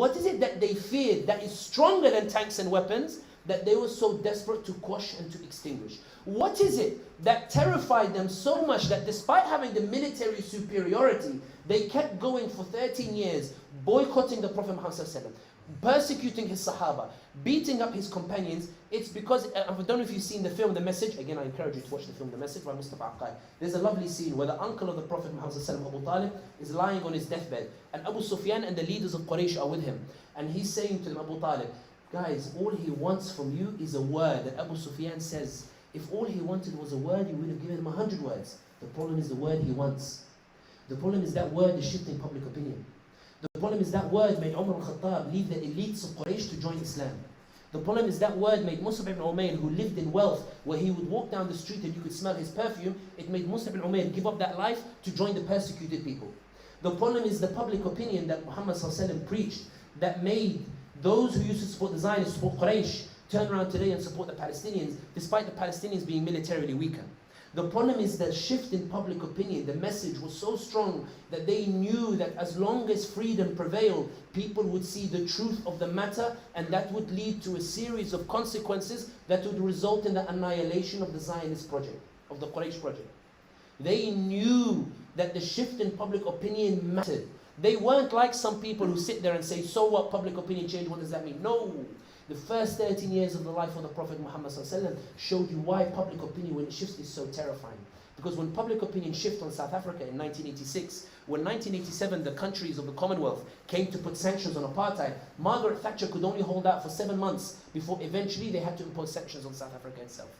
What is it that they feared that is stronger than tanks and weapons that they were so desperate to quash and to extinguish? What is it that terrified them so much that despite having the military superiority, they kept going for 13 years, boycotting the Prophet Muhammad ﷺ, persecuting his Sahaba, beating up his companions? It's because, I don't know if you've seen the film The Message. Again, I encourage you to watch the film The Message by Mustafa Aqai. There's a lovely scene where the uncle of the Prophet Muhammad ﷺ, Abu Talib, is lying on his deathbed, and Abu Sufyan and the leaders of Quraysh are with him, and he's saying to them, Abu Talib, guys, all he wants from you is a word. And Abu Sufyan says, if all he wanted was a word, you would have given him 100 words. The problem is the word he wants. The problem is that word is shifting public opinion. The problem is that word made Umar al-Khattab leave the elites of Quraysh to join Islam. The problem is that word made Mus'ab ibn Umayr, who lived in wealth, where he would walk down the street and you could smell his perfume, it made Mus'ab ibn Umayr give up that life to join the persecuted people. The problem is the public opinion that Muhammad ﷺ preached that made those who used to support the Zionists, support Quraysh, turn around today and support the Palestinians, despite the Palestinians being militarily weaker. The problem is the shift in public opinion. The message was so strong that they knew that as long as freedom prevailed, people would see the truth of the matter, and that would lead to a series of consequences that would result in the annihilation of the Zionist project, of the Quraysh project. They knew that the shift in public opinion mattered. They weren't like some people who sit there and say, so what, public opinion change, what does that mean? No. The first 13 years of the life of the Prophet Muhammad ﷺ showed you why public opinion, when it shifts, is so terrifying. Because when public opinion shifted on South Africa in 1986, when 1987 the countries of the Commonwealth came to put sanctions on apartheid, Margaret Thatcher could only hold out for 7 months before eventually they had to impose sanctions on South Africa itself.